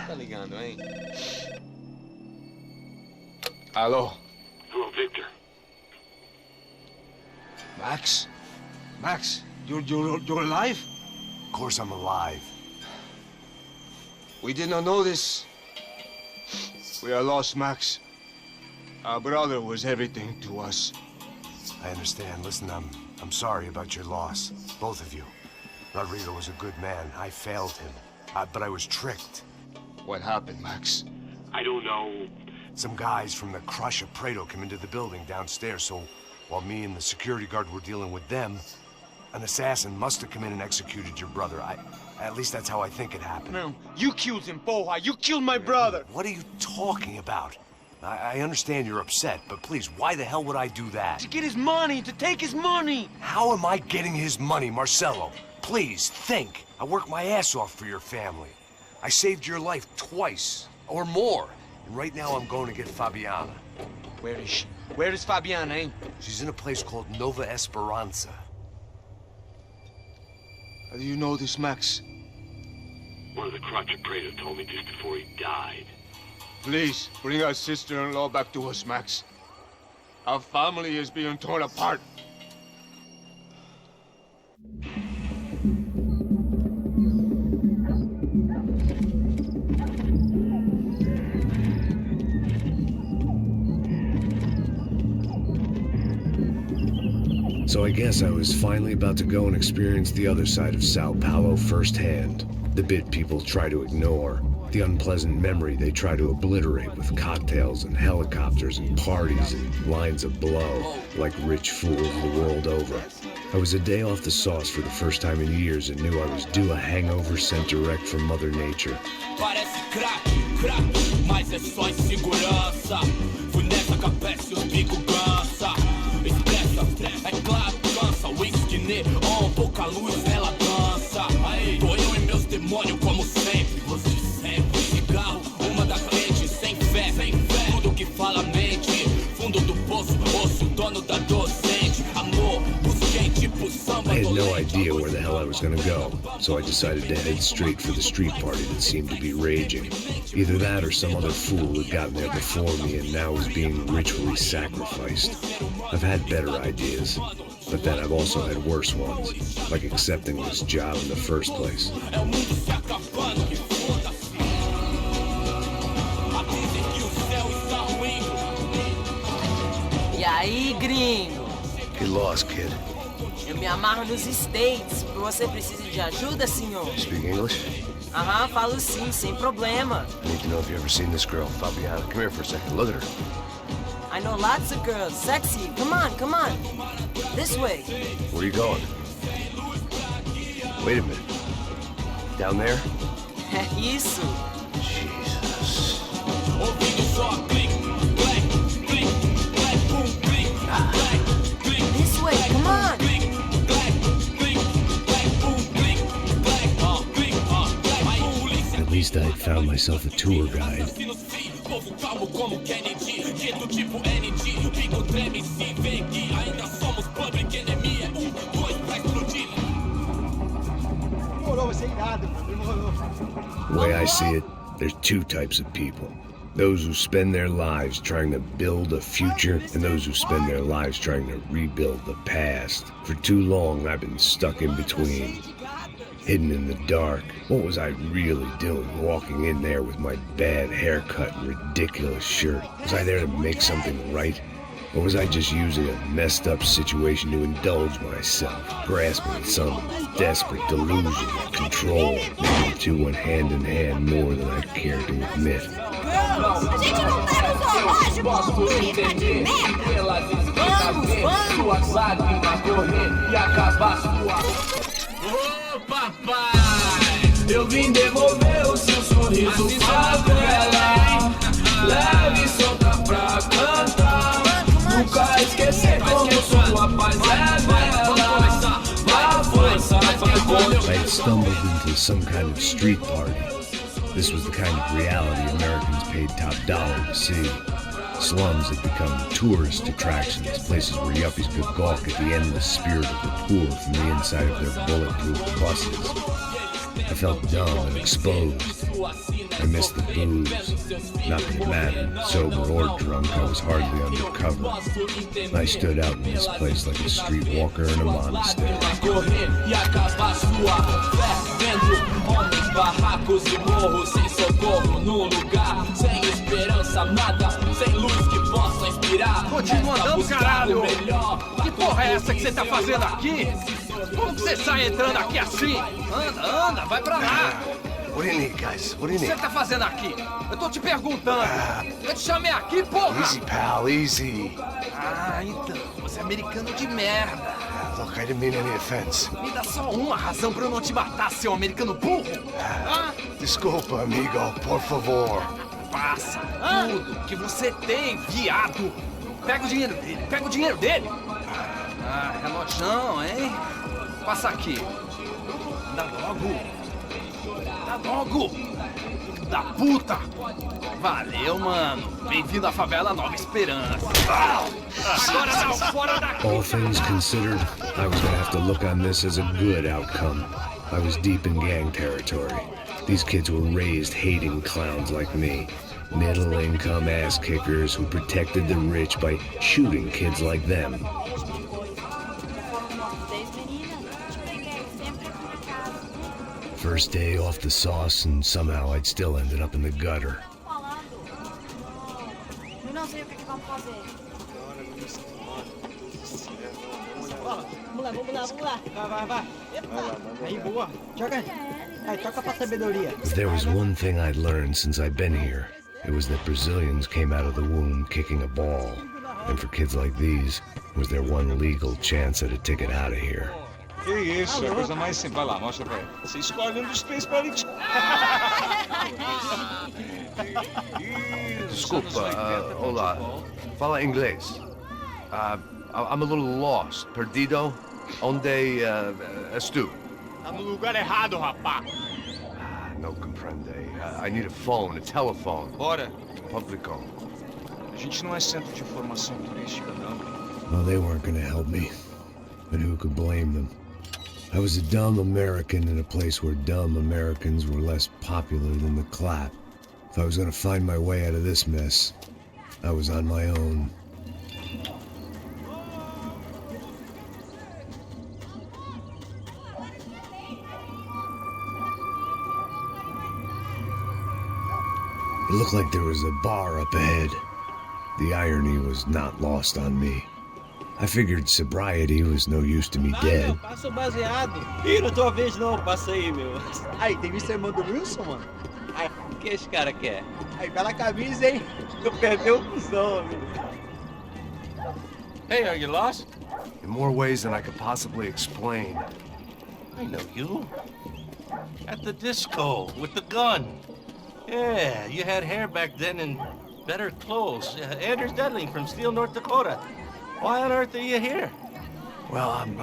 Tá ligando, hein? Alô? Hello, Victor. Max? Max, you're alive? Of course I'm alive. We did not know this. We are lost, Max. Our brother was everything to us. I understand. Listen, I'm sorry about your loss. Both of you. Rodrigo was a good man. I failed him. But I was tricked. What happened, Max? I don't know. Some guys from the Crush of Prado came into the building downstairs, so while me and the security guard were dealing with them, an assassin must have come in and executed your brother. At least that's how I think it happened. Man, you killed him, Porra. You killed my brother. What are you talking about? I understand you're upset, but please, why the hell would I do that? To get his money, to take his money. How am I getting his money, Marcelo? Please, think. I worked my ass off for your family. I saved your life twice, or more. And right now I'm going to get Fabiana. Where is she? Where is Fabiana, eh? She's in a place called Nova Esperanza. How do you know this, Max? One of the Crotch of Prado told me just before he died. Please, bring our sister-in-law back to us, Max. Our family is being torn apart. So I guess I was finally about to go and experience the other side of Sao Paulo firsthand. The bit people try to ignore. The unpleasant memory they try to obliterate with cocktails and helicopters and parties and lines of blow, like rich fools the world over. I was a day off the sauce for the first time in years and knew I was due a hangover sent direct from Mother Nature. Parece crack, mas é só insegurança. Fui nessa capeste, os bico cansa. Expressa, é claro, cansa. Whisky, neon, pouca luz, ela dança. Aí, tô eu e meus demônios como sempre. Você sempre, cigarro, uma da frente, sem fé. Tudo que fala mente. Fundo do poço, osso, dono da docente. Amor, busquei tipo samba. I had no idea where the hell I was gonna go, so I decided to head straight for the street party that seemed to be raging. Either that or some other fool had gotten there before me and now was being ritually sacrificed. I've had better ideas, but then I've also had worse ones, like accepting this job in the first place. E aí, gringo? Get lost, kid. Eu me amarro nos States. Você precisa de ajuda, senhor? Speak English? Aham, falo sim, sem problema. I need to know if you've ever seen this girl, Fabiana. Come here for a second. Look at her. I know lots of girls. Sexy. Come on. This way. Where are you going? Wait a minute. Down there? É isso. Jesus. This way, come on. At least I'd found myself a tour guide. The way I see it, there's two types of people. Those who spend their lives trying to build a future, and those who spend their lives trying to rebuild the past. For too long, I've been stuck in between. Hidden in the dark. What was I really doing walking in there with my bad haircut and ridiculous shirt? Was I there to make something right? Or was I just using a messed up situation to indulge myself, grasping at some desperate delusion of control? Maybe the two went hand in hand more than I care to admit. A gente não tá no zoológico, turista de merda! Suas lágrimas correr e acabar sua... Ô papai, eu vim devolver o seu sorriso favela. Leve e solta pra cantar. Nunca esquecer como sua paz é bela. Vá força, I had stumbled into some kind of street party. This was the kind of reality Americans paid top dollar to see. Slums had become tourist attractions, places where yuppies could gawk at the endless spirit of the poor from the inside of their bulletproof buses. I felt dumb and exposed. I missed the booze. Not that it mattered, sober or drunk, I was hardly undercover. I stood out in this place like a streetwalker in a monastery. Continua andando, caralho! Que porra é essa que você tá fazendo aqui? Como que você sai entrando aqui assim? Anda, vai pra lá! What do you need, guys? What do you O que need? você tá fazendo aqui? Eu tô te perguntando. Eu te chamei aqui, porra! Easy, pal, easy. Ah, então, você é americano de merda. Look, I didn't mean any offense. Me dá só uma razão pra eu não te matar, seu americano burro. Desculpa, amigo, por favor. Passa tudo que você tem, viado. Pega o dinheiro dele. Ah, relojão, hein? Passa aqui. Dá logo. Da puta. Valeu, mano. Bem-vindo à favela Nova Esperança. Agora não, fora daqui. All things considered, I was gonna have to look on this as a good outcome. I was deep in gang territory. These kids were raised hating clowns like me. Middle-income ass-kickers who protected the rich by shooting kids like them. First day off the sauce, and somehow I'd still ended up in the gutter. Eu não sei o que vamos fazer. Vamos lá. Vai. Aí, boa. Joga. Aí, toca pra sabedoria. If there was one thing I'd learned since I'd been here, it was that Brazilians came out of the womb kicking a ball. And for kids like these, was their one legal chance at a ticket out of here. Que isso, é a coisa mais simples. Vai lá, mostra pra ele. Você escolhe um dos três pra ele. Desculpa, olá. Fala inglês. I'm a little lost. Perdido? Onde és tu? Tá no lugar errado, rapá. No comprende. I need a phone, a telephone. Bora. Publico. A gente não é centro de informação turística, não. Well, they weren't gonna help me. But who could blame them? I was a dumb American in a place where dumb Americans were less popular than the clap. If I was gonna find my way out of this mess, I was on my own. It looked like there was a bar up ahead. The irony was not lost on me. I figured sobriety was no use to me dead. Meu, passa o baseado. Ih, não tua vez não, passa aí, meu. Aí, tem visto a irmã do Wilson, mano? Aí, o que esse cara quer? Aí, bela camisa, hein? Tu perdeu o cuzão, amigo. Hey, are you lost? In more ways than I could possibly explain. I know you. At the disco, with the gun. Yeah, you had hair back then and better clothes. Anders Dudling from Steele, North Dakota. Why on earth are you here? Well, I'm,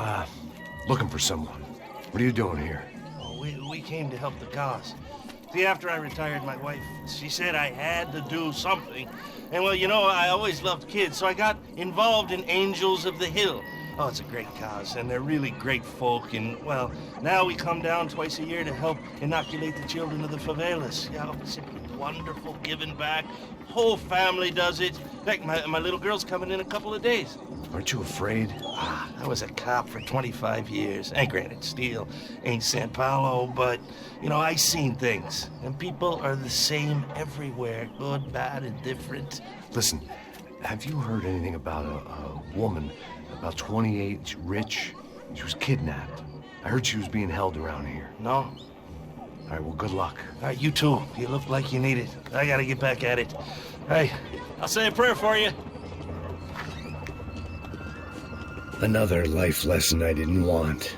looking for someone. What are you doing here? Oh, we came to help the cause. See, after I retired, my wife, she said I had to do something. And, well, you know, I always loved kids, so I got involved in Angels of the Hill. Oh, it's a great cause, and they're really great folk. And, well, now we come down twice a year to help inoculate the children of the favelas. Yeah, it's wonderful giving back. Whole family does it. In fact, my little girl's coming in a couple of days. Aren't you afraid? I was a cop for 25 years. And granted, Steele ain't San Paulo, but, you know, I seen things. And people are the same everywhere. Good, bad, and different. Listen, have you heard anything about a woman, about 28, she's rich? She was kidnapped. I heard she was being held around here. No? All right, well, good luck. All right, you too. You look like you need it. I gotta get back at it. Hey, I'll say a prayer for you. Another life lesson I didn't want.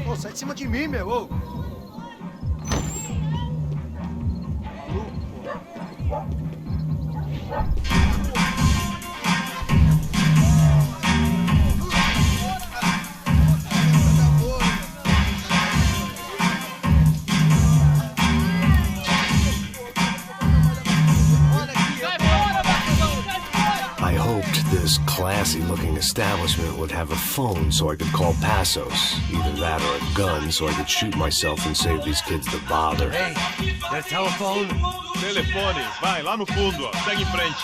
Ô, sai de cima de mim, meu. Ô. establishment would have a phone so I could call Passos. Either that or a gun so I could shoot myself and save these kids the bother. Hey, that telephone? Telefone, vai lá no fundo, ó. Segue em frente.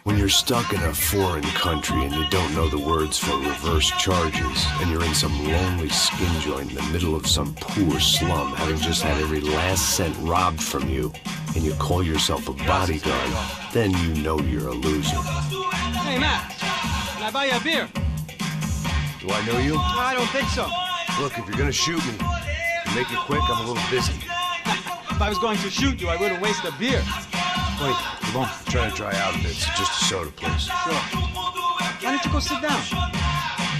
When you're stuck in a foreign country and you don't know the words for reverse charges, and you're in some lonely skin joint in the middle of some poor slum, having just had every last cent robbed from you, and you call yourself a bodyguard, then you know you're a loser. Hey, Matt, can I buy you a beer? Do I know you? I don't think so. Look, if you're gonna shoot me, make it quick, I'm a little busy. If I was going to shoot you, I wouldn't waste a beer. Wait, come on. Try to dry out a bit. So just a soda, please. Sure. Why don't you go sit down?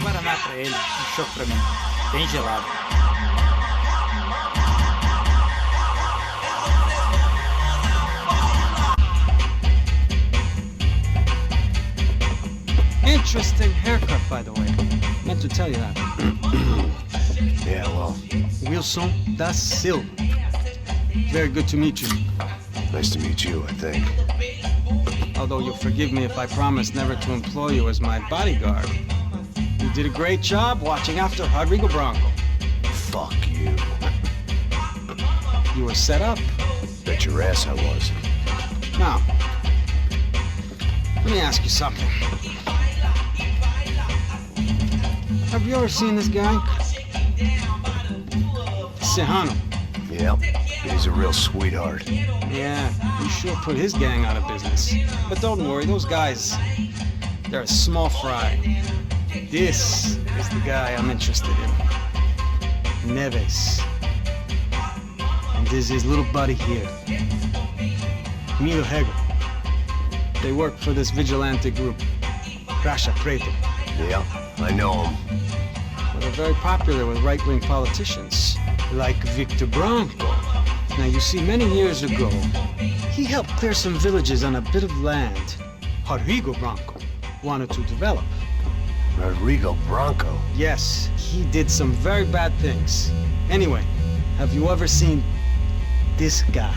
Guaraná pra ele, choque pra mim. Bem gelado. Interesting haircut, by the way. Meant to tell you that. Yeah, well, Wilson da Silva. Very good to meet you. nice to meet you, I think. Although you'll forgive me if I promise never to employ you as my bodyguard. You did a great job watching after Rodrigo Bronco. Fuck you. You were set up. Bet your ass I was. Now, let me ask you something. Have you ever seen this guy? Sejano. Yeah, he's a real sweetheart. Yeah, he sure put his gang out of business. But don't worry, those guys, they're a small fry. This is the guy I'm interested in. Neves. And this is his little buddy here. Milo Hegel. They work for this vigilante group, Crasha Preto. Yeah, I know him. Well, they're very popular with right-wing politicians, like Victor Bronco. Now, you see, many years ago, he helped clear some villages on a bit of land Rodrigo Bronco wanted to develop. Rodrigo Bronco? Yes, he did some very bad things. Anyway, have you ever seen this guy?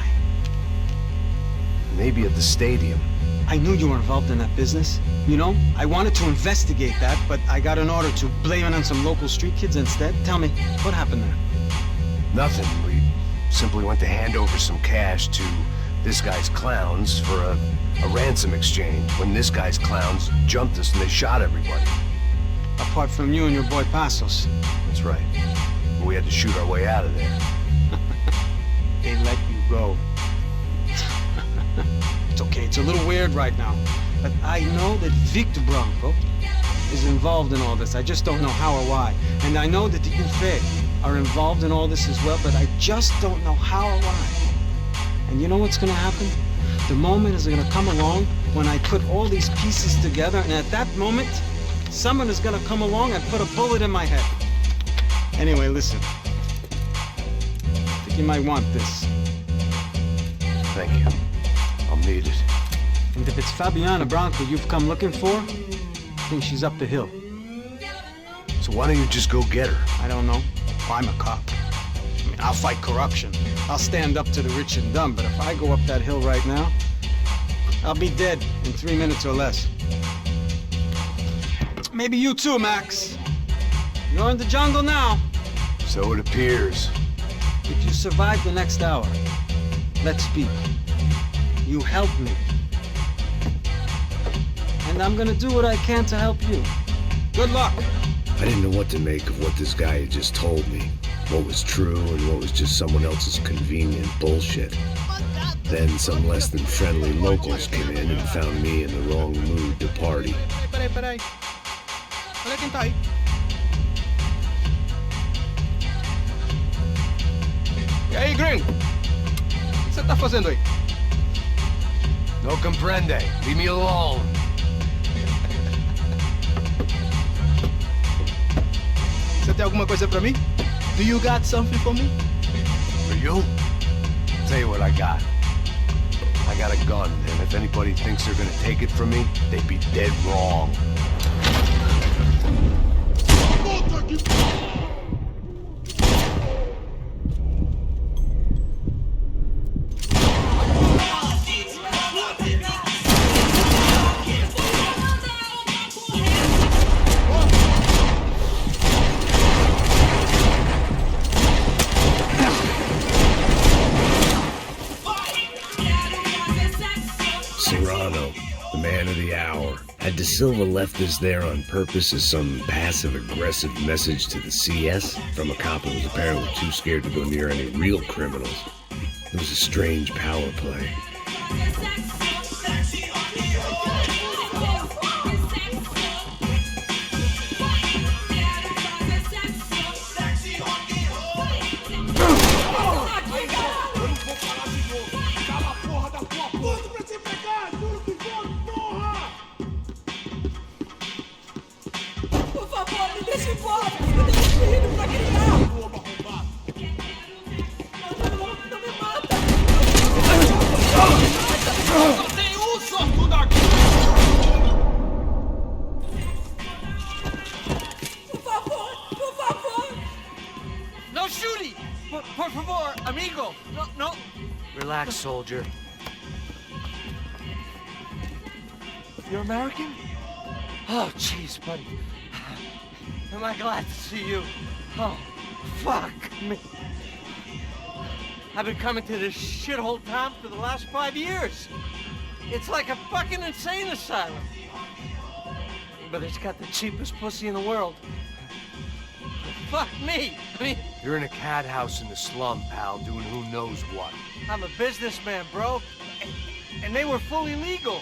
Maybe at the stadium. I knew you were involved in that business. You know, I wanted to investigate that, but I got an order to blame it on some local street kids instead. Tell me, what happened there? Nothing. We simply went to hand over some cash to this guy's clowns for a ransom exchange when this guy's clowns jumped us and they shot everybody. Apart from you and your boy Passos. That's right. But we had to shoot our way out of there. They let you go. It's okay, it's a little weird right now. But I know that Victor Bronco is involved in all this. I just don't know how or why. And I know that the UFE are involved in all this as well, but I just don't know how or why. And you know what's gonna happen? The moment is gonna come along when I put all these pieces together, and at that moment, someone is gonna come along and put a bullet in my head. Anyway, listen. I think you might want this. Thank you. I'll need it. And if it's Fabiana Bronco you've come looking for, I think she's up the hill. So why don't you just go get her? I don't know. I'm a cop. I mean, I'll fight corruption. I'll stand up to the rich and dumb, but if I go up that hill right now, I'll be dead in 3 minutes or less. Maybe you too, Max. You're in the jungle now. So it appears. If you survive the next hour, let's speak. You help me. And I'm gonna do what I can to help you. Good luck. I didn't know what to make of what this guy had just told me. What was true and what was just someone else's convenient bullshit. Then some less than friendly locals came in and found me in the wrong mood to party. Peraí. Olha quem tá aí. E aí, gringo? O que você tá fazendo aí? No comprende. Leave me alone. Você tem alguma coisa pra mim? Do you got something for me? For you? I'll tell you what I got. I got a gun, and if anybody thinks they're gonna take it from me, they'd be dead wrong. Had De Silva left this there on purpose as some passive-aggressive message to the CS from a cop who was apparently too scared to go near any real criminals? It was a strange power play. No shooting! Por favor, amigo! No. Relax, soldier. You're American? Oh, jeez, buddy. Am I glad to see you? Oh, fuck me. I've been coming to this shithole town for the last 5 years. It's like a fucking insane asylum. But it's got the cheapest pussy in the world. Fuck me. I mean, You're in a cat house in the slum, pal, doing who knows what. I'm a businessman, bro. And they were fully legal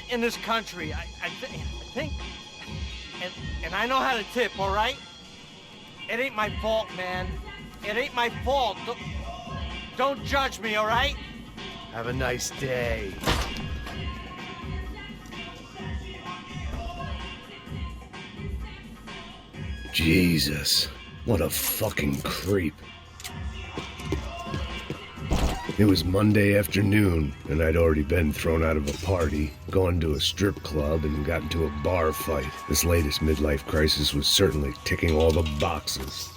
in this country. I think. And I know how to tip, all right? It ain't my fault, man. It ain't my fault. Don't judge me, all right? Have a nice day. Jesus, what a fucking creep. It was Monday afternoon, and I'd already been thrown out of a party, gone to a strip club, and got into a bar fight. This latest midlife crisis was certainly ticking all the boxes.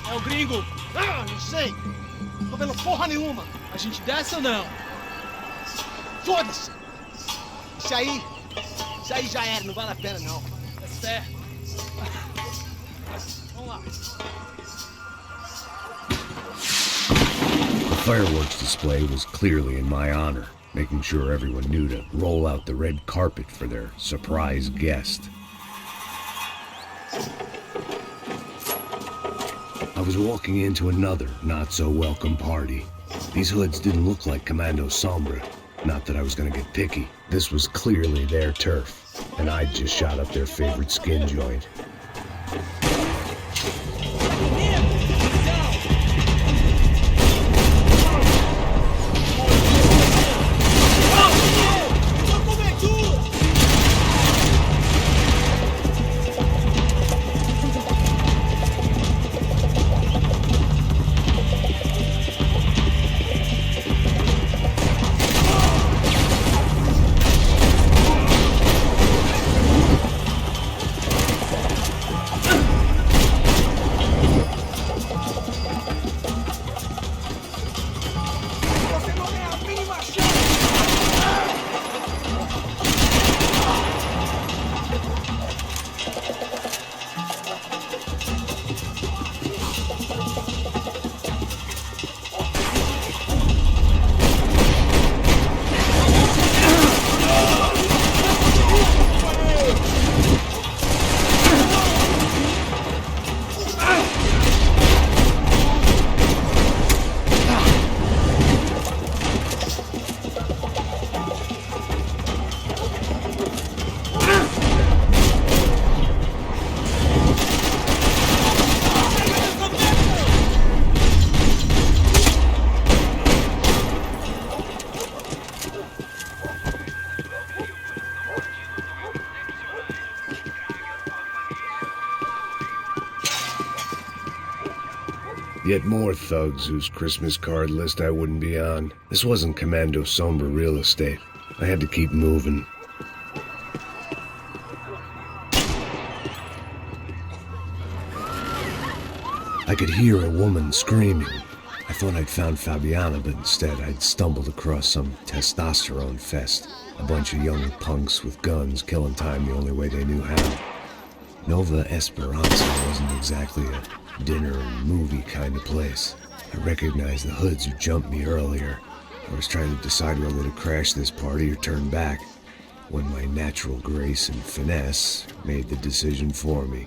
É o gringo. Ah, não sei. Tô vendo porra nenhuma. A gente desce ou não? Foda-se. Isso aí já era, não vale a pena não. É certo. Vamos lá. The fireworks display was clearly in my honor, making sure everyone knew to roll out the red carpet for their surprise guest. I was walking into another not-so-welcome party. These hoods didn't look like Commando Sombra. Not that I was gonna get picky. This was clearly their turf, and I'd just shot up their favorite skin joint. Yet more thugs whose Christmas card list I wouldn't be on. This wasn't Commando Sombra real estate. I had to keep moving. I could hear a woman screaming. I thought I'd found Fabiana, but instead I'd stumbled across some testosterone fest. A bunch of young punks with guns killing time the only way they knew how. Nova Esperanza wasn't exactly a dinner and movie kind of place. I recognized the hoods who jumped me earlier. I was trying to decide whether to crash this party or turn back, when my natural grace and finesse made the decision for me.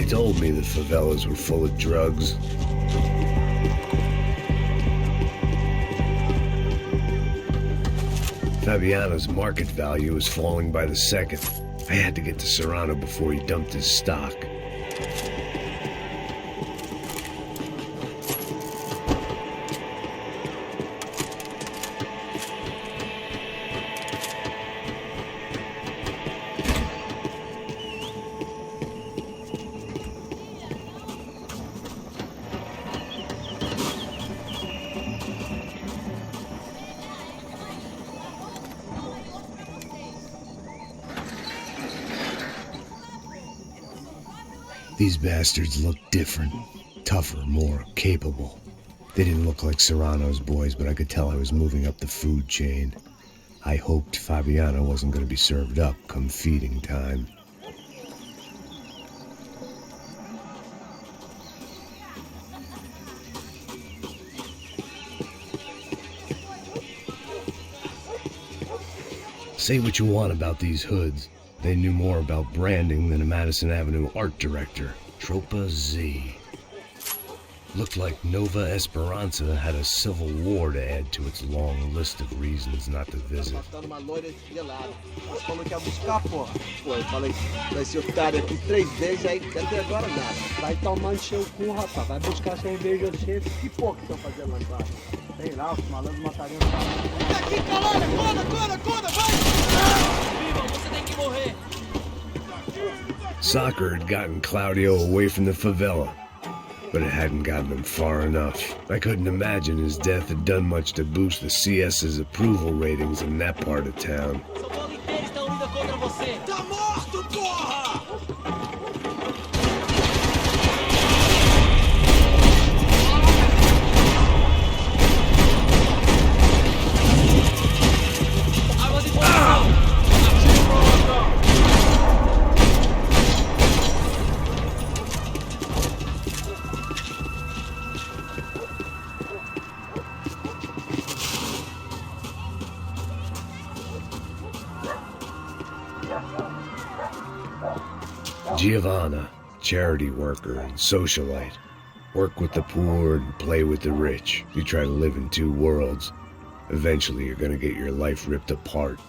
Told me the favelas were full of drugs. Fabiano's market value was falling by the second. I had to get to Serrano before he dumped his stock. These bastards looked different, tougher, more capable. They didn't look like Serrano's boys, but I could tell I was moving up the food chain. I hoped Fabiano wasn't going to be served up come feeding time. Say what you want about these hoods. They knew more about branding than a Madison Avenue art director. Tropa Z. Looked like Nova Esperanza had a civil war to add to its long list of reasons not to visit. Soccer had gotten Claudio away from the favela, but it hadn't gotten him far enough. I couldn't imagine his death had done much to boost the CS's approval ratings in that part of town. contra você. Tá morto, porra! Armas em posição. Atire pro alto. Giovanna, charity worker and socialite. Work with the poor and play with the rich. You try to live in two worlds. Eventually you're gonna get your life ripped apart.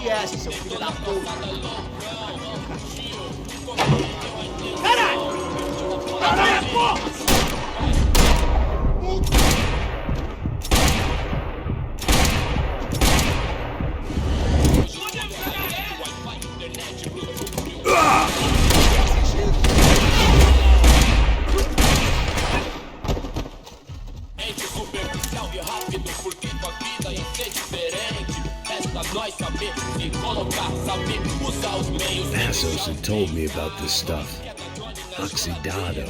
Essa, seu filho da puta. Caralho! Caralho, porra! Passos had told me about this stuff. Oxidado.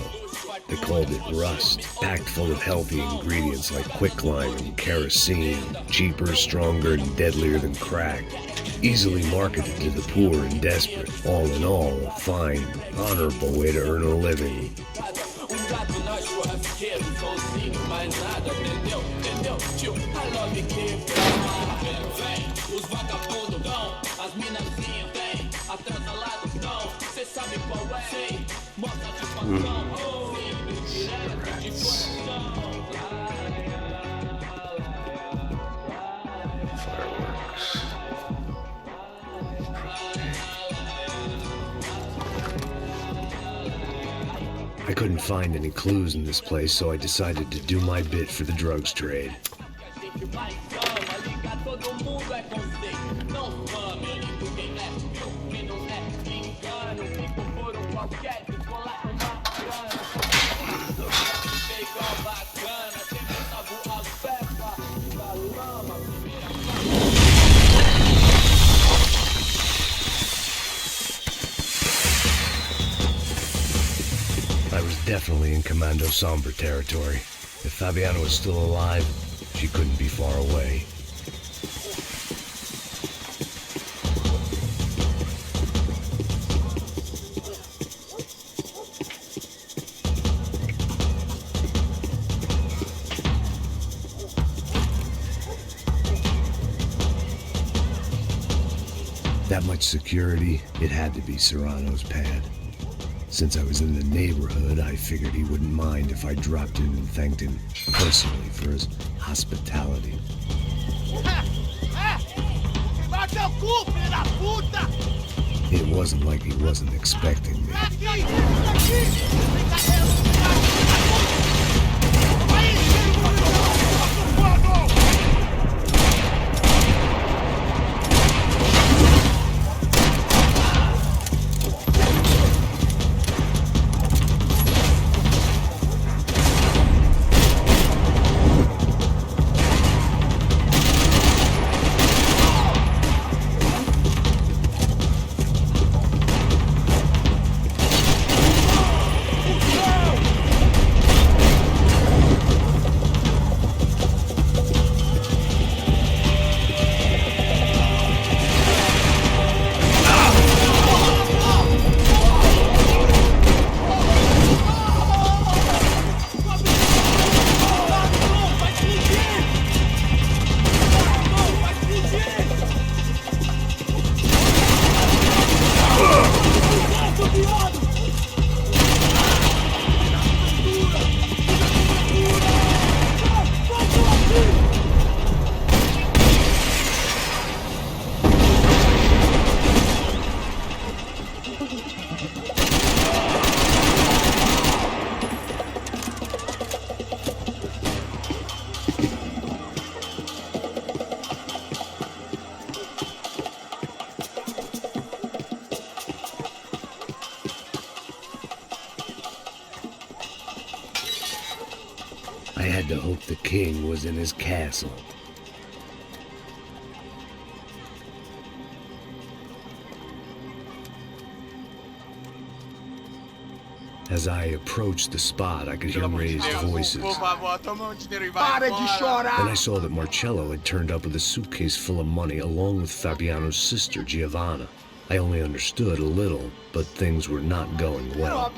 They called it rust, packed full of healthy ingredients like quicklime and kerosene, cheaper, stronger, and deadlier than crack. Easily marketed to the poor and desperate. All in all, a fine, honorable way to earn a living. As minazinhas vêm, atrás ao lado não. I couldn't find any clues in this place, so I decided to do my bit for the drugs trade. I was definitely in Commando Sombre territory. If Fabiana was still alive, she couldn't be far away. That much security, it had to be Serrano's pad. Since I was in the neighborhood, I figured he wouldn't mind if I dropped in and thanked him personally for his hospitality. It wasn't like he wasn't expecting me. I had to hope the king was in his castle. As I approached the spot, I could hear raised voices. Then I saw that Marcello had turned up with a suitcase full of money along with Fabiano's sister, Giovanna. I only understood a little, but things were not going well.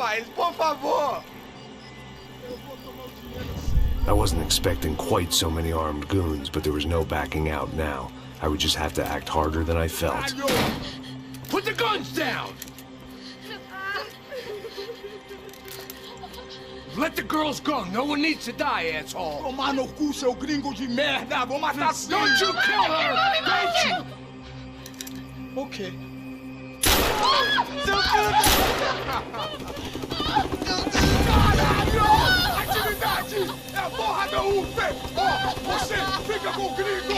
I wasn't expecting quite so many armed goons, but there was no backing out now. I would just have to act harder than I felt. Put the guns down! Let the girls go. No one needs to die, asshole. Tomar no cu, seu gringo de merda. Vou matar sim. Don't you kill her! Don't you? Okay. Caralho! Atividade! É a porra da UF! Ó, você fica com o gringo!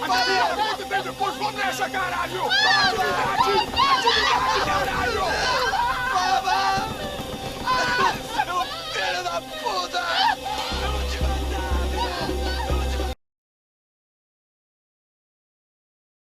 A galera conta tem depois, vamos nessa, caralho! Atividade! Atividade, caralho!